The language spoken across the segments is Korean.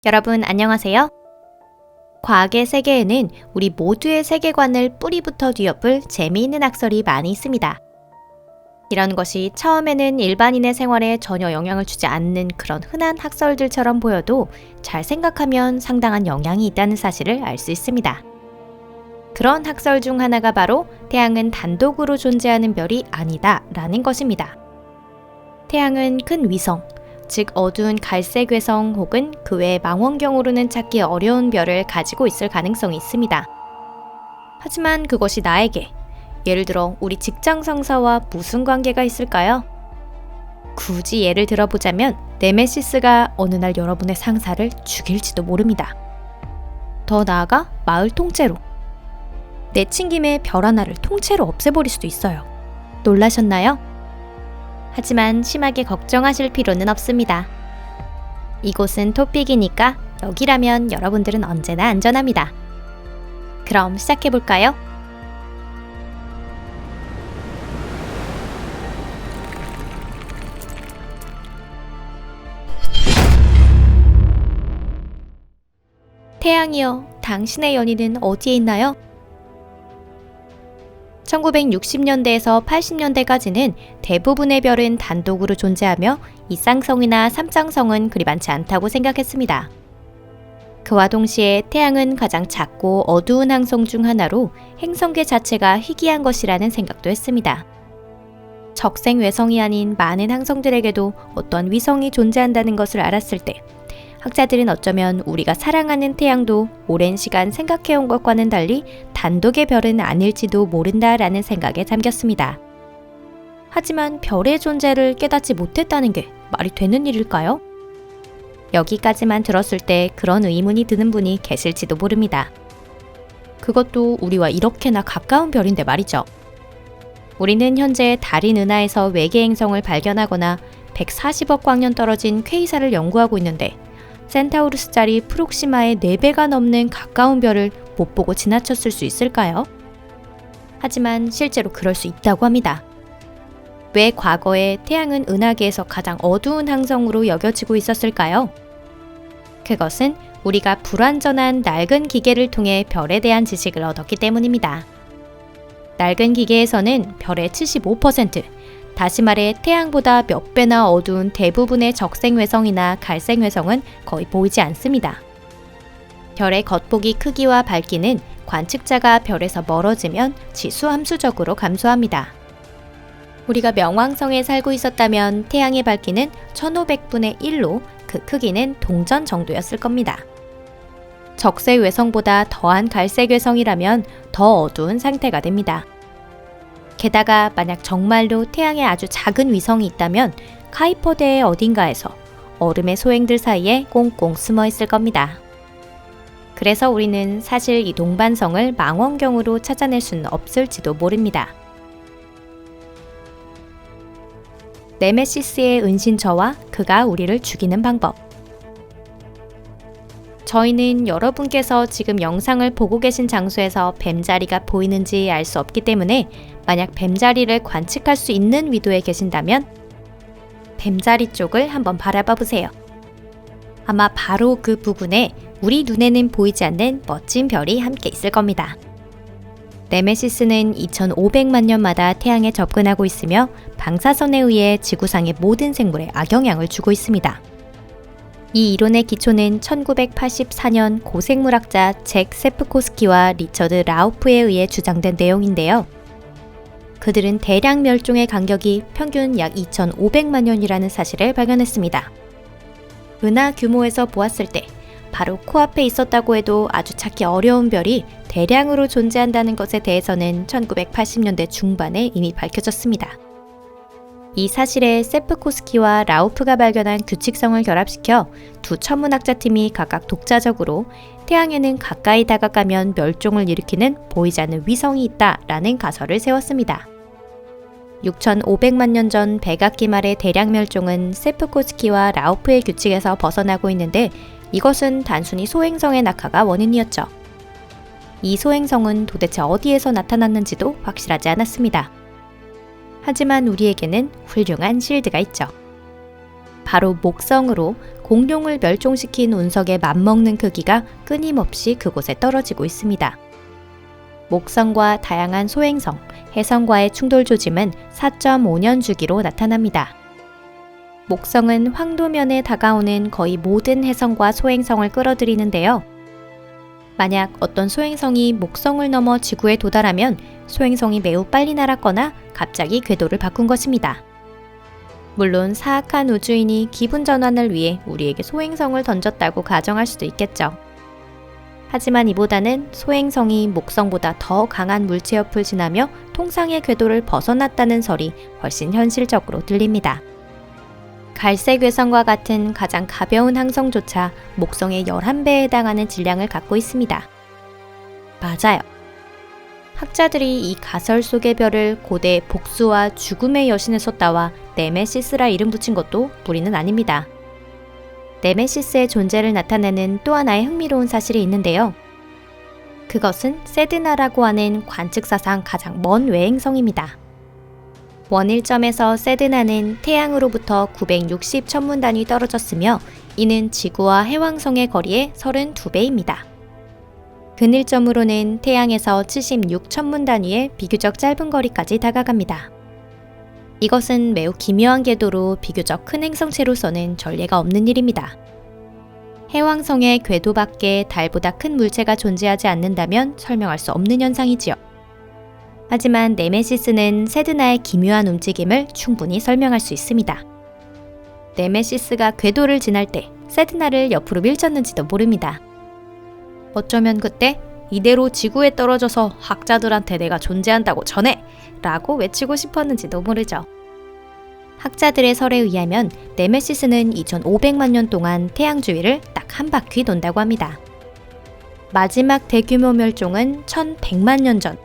여러분 안녕하세요. 과학의 세계에는 우리 모두의 세계관을 뿌리부터 뒤엎을 재미있는 학설이 많이 있습니다. 이런 것이 처음에는 일반인의 생활에 전혀 영향을 주지 않는 그런 흔한 학설들처럼 보여도 잘 생각하면 상당한 영향이 있다는 사실을 알 수 있습니다. 그런 학설 중 하나가 바로 태양은 단독으로 존재하는 별이 아니다 라는 것입니다. 태양은 큰 위성, 즉 어두운 갈색 외성 혹은 그 외 망원경으로는 찾기 어려운 별을 가지고 있을 가능성이 있습니다. 하지만 그것이 나에게, 예를 들어 우리 직장 상사와 무슨 관계가 있을까요? 굳이 예를 들어보자면 네메시스가 어느 날 여러분의 상사를 죽일지도 모릅니다. 더 나아가 마을 통째로, 내친김에 별 하나를 통째로 없애버릴 수도 있어요. 놀라셨나요? 하지만 심하게 걱정하실 필요는 없습니다. 이곳은 토픽이니까 여기라면 여러분들은 언제나 안전합니다. 그럼 시작해볼까요? 태양이여, 당신의 연인은 어디에 있나요? 1960년대에서 80년대까지는 대부분의 별은 단독으로 존재하며 이쌍성이나 삼쌍성은 그리 많지 않다고 생각했습니다. 그와 동시에 태양은 가장 작고 어두운 항성 중 하나로 행성계 자체가 희귀한 것이라는 생각도 했습니다. 적생 외성이 아닌 많은 항성들에게도 어떤 위성이 존재한다는 것을 알았을 때 학자들은 어쩌면 우리가 사랑하는 태양도 오랜 시간 생각해온 것과는 달리 단독의 별은 아닐지도 모른다라는 생각에 잠겼습니다. 하지만 별의 존재를 깨닫지 못했다는 게 말이 되는 일일까요? 여기까지만 들었을 때 그런 의문이 드는 분이 계실지도 모릅니다. 그것도 우리와 이렇게나 가까운 별인데 말이죠. 우리는 현재 달인 은하에서 외계 행성을 발견하거나 140억 광년 떨어진 퀘이사를 연구하고 있는데 센타우루스 자리 프록시마의 4배가 넘는 가까운 별을 못 보고 지나쳤을 수 있을까요? 하지만 실제로 그럴 수 있다고 합니다. 왜 과거에 태양은 은하계에서 가장 어두운 항성으로 여겨지고 있었을까요? 그것은 우리가 불완전한 낡은 기계를 통해 별에 대한 지식을 얻었기 때문입니다. 낡은 기계에서는 별의 75%, 다시 말해 태양보다 몇 배나 어두운 대부분의 적생외성이나 갈색외성은 거의 보이지 않습니다. 별의 겉보기 크기와 밝기는 관측자가 별에서 멀어지면 지수함수적으로 감소합니다. 우리가 명왕성에 살고 있었다면 태양의 밝기는 1500분의 1로 그 크기는 동전 정도였을 겁니다. 적색외성보다 더한 갈색외성이라면 더 어두운 상태가 됩니다. 게다가 만약 정말로 태양에 아주 작은 위성이 있다면 카이퍼대의 어딘가에서 얼음의 소행들 사이에 꽁꽁 숨어 있을 겁니다. 그래서 우리는 사실 이 동반성을 망원경으로 찾아낼 수는 없을지도 모릅니다. 네메시스의 은신처와 그가 우리를 죽이는 방법. 저희는 여러분께서 지금 영상을 보고 계신 장소에서 뱀자리가 보이는지 알 수 없기 때문에 만약 뱀자리를 관측할 수 있는 위도에 계신다면 뱀자리 쪽을 한번 바라봐 보세요. 아마 바로 그 부근에 우리 눈에는 보이지 않는 멋진 별이 함께 있을 겁니다. 네메시스는 2500만 년마다 태양에 접근하고 있으며 방사선에 의해 지구상의 모든 생물에 악영향을 주고 있습니다. 이 이론의 기초는 1984년 고생물학자 잭 세프코스키와 리처드 라우프에 의해 주장된 내용인데요. 그들은 대량 멸종의 간격이 평균 약 2500만 년이라는 사실을 발견했습니다. 은하 규모에서 보았을 때 바로 코앞에 있었다고 해도 아주 찾기 어려운 별이 대량으로 존재한다는 것에 대해서는 1980년대 중반에 이미 밝혀졌습니다. 이 사실에 세프코스키와 라우프가 발견한 규칙성을 결합시켜 두 천문학자 팀이 각각 독자적으로 태양에는 가까이 다가가면 멸종을 일으키는 보이지 않는 위성이 있다라는 가설을 세웠습니다. 6500만 년 전 백악기 말의 대량 멸종은 세프코스키와 라우프의 규칙에서 벗어나고 있는데 이것은 단순히 소행성의 낙하가 원인이었죠. 이 소행성은 도대체 어디에서 나타났는지도 확실하지 않았습니다. 하지만 우리에게는 훌륭한 실드가 있죠. 바로 목성으로 공룡을 멸종시킨 운석에 맞먹는 크기가 끊임없이 그곳에 떨어지고 있습니다. 목성과 다양한 소행성, 해성과의 충돌 조짐은 4.5년 주기로 나타납니다. 목성은 황도면에 다가오는 거의 모든 해성과 소행성을 끌어들이는데요. 만약 어떤 소행성이 목성을 넘어 지구에 도달하면 소행성이 매우 빨리 날았거나 갑자기 궤도를 바꾼 것입니다. 물론 사악한 우주인이 기분 전환을 위해 우리에게 소행성을 던졌다고 가정할 수도 있겠죠. 하지만 이보다는 소행성이 목성보다 더 강한 물체 옆을 지나며 통상의 궤도를 벗어났다는 설이 훨씬 현실적으로 들립니다. 갈색 외성과 같은 가장 가벼운 항성조차 목성의 11배에 해당하는 질량을 갖고 있습니다. 맞아요. 학자들이 이 가설 속의 별을 고대 복수와 죽음의 여신에서 따와 네메시스라 이름 붙인 것도 무리는 아닙니다. 네메시스의 존재를 나타내는 또 하나의 흥미로운 사실이 있는데요. 그것은 세드나라고 하는 관측사상 가장 먼 외행성입니다. 원일점에서 세드나는 태양으로부터 960 천문단위 떨어졌으며 이는 지구와 해왕성의 거리의 32배입니다. 근일점으로는 태양에서 76 천문단위의 비교적 짧은 거리까지 다가갑니다. 이것은 매우 기묘한 궤도로 비교적 큰 행성체로서는 전례가 없는 일입니다. 해왕성의 궤도 밖에 달보다 큰 물체가 존재하지 않는다면 설명할 수 없는 현상이지요. 하지만 네메시스는 세드나의 기묘한 움직임을 충분히 설명할 수 있습니다. 네메시스가 궤도를 지날 때 세드나를 옆으로 밀쳤는지도 모릅니다. 어쩌면 그때 이대로 지구에 떨어져서 학자들한테 내가 존재한다고 전해! 라고 외치고 싶었는지도 모르죠. 학자들의 설에 의하면 네메시스는 2500만 년 동안 태양 주위를 딱 한 바퀴 돈다고 합니다. 마지막 대규모 멸종은 1100만 년 전.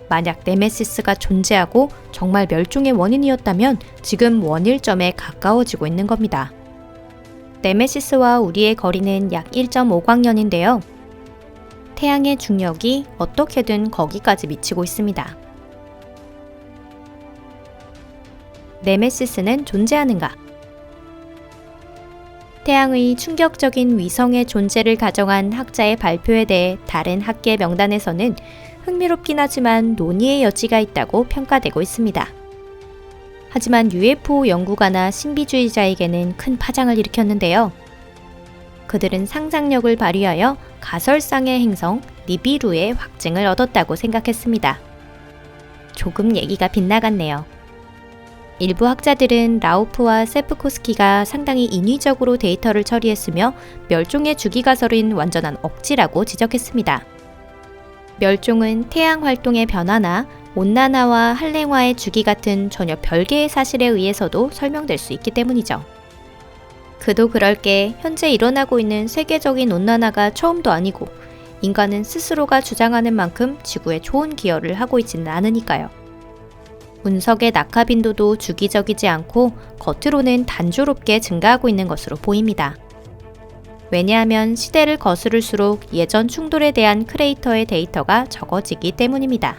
만약 네메시스가 존재하고 정말 멸종의 원인이었다면 지금 원일점에 가까워지고 있는 겁니다. 네메시스와 우리의 거리는 약 1.5광년인데요. 태양의 중력이 어떻게든 거기까지 미치고 있습니다. 네메시스는 존재하는가? 태양의 충격적인 위성의 존재를 가정한 학자의 발표에 대해 다른 학계 명단에서는 흥미롭긴 하지만 논의의 여지가 있다고 평가되고 있습니다. 하지만 UFO 연구가나 신비주의자에게는 큰 파장을 일으켰는데요. 그들은 상상력을 발휘하여 가설상의 행성 니비루의 확증을 얻었다고 생각했습니다. 조금 얘기가 빗나갔네요. 일부 학자들은 라우프와 세프코스키가 상당히 인위적으로 데이터를 처리했으며 멸종의 주기가설은 완전한 억지라고 지적했습니다. 멸종은 태양 활동의 변화나 온난화와 한랭화의 주기 같은 전혀 별개의 사실에 의해서도 설명될 수 있기 때문이죠. 그도 그럴 게 현재 일어나고 있는 세계적인 온난화가 처음도 아니고 인간은 스스로가 주장하는 만큼 지구에 좋은 기여를 하고 있지는 않으니까요. 운석의 낙하 빈도도 주기적이지 않고 겉으로는 단조롭게 증가하고 있는 것으로 보입니다. 왜냐하면 시대를 거스를수록 예전 충돌에 대한 크레이터의 데이터가 적어지기 때문입니다.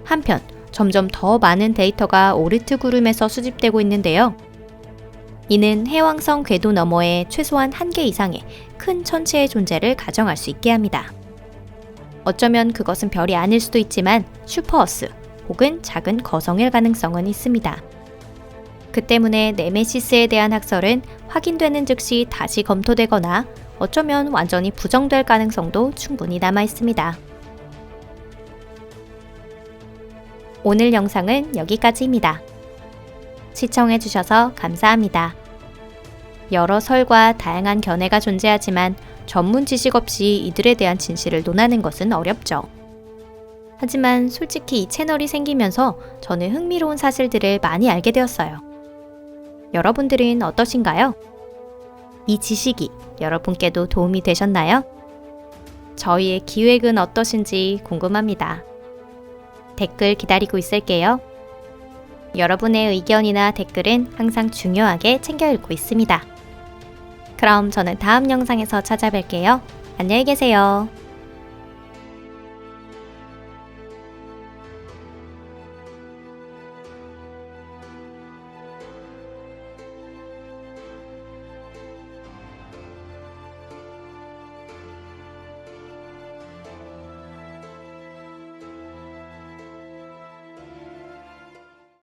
한편 점점 더 많은 데이터가 오르트 구름에서 수집되고 있는데요. 이는 해왕성 궤도 너머에 최소한 1개 이상의 큰 천체의 존재를 가정할 수 있게 합니다. 어쩌면 그것은 별이 아닐 수도 있지만 슈퍼어스 혹은 작은 거성일 가능성은 있습니다. 그 때문에 네메시스에 대한 학설은 확인되는 즉시 다시 검토되거나 어쩌면 완전히 부정될 가능성도 충분히 남아 있습니다. 오늘 영상은 여기까지입니다. 시청해주셔서 감사합니다. 여러 설과 다양한 견해가 존재하지만 전문 지식 없이 이들에 대한 진실을 논하는 것은 어렵죠. 하지만 솔직히 이 채널이 생기면서 저는 흥미로운 사실들을 많이 알게 되었어요. 여러분들은 어떠신가요? 이 지식이 여러분께도 도움이 되셨나요? 저희의 기획은 어떠신지 궁금합니다. 댓글 기다리고 있을게요. 여러분의 의견이나 댓글은 항상 중요하게 챙겨 읽고 있습니다. 그럼 저는 다음 영상에서 찾아뵐게요. 안녕히 계세요.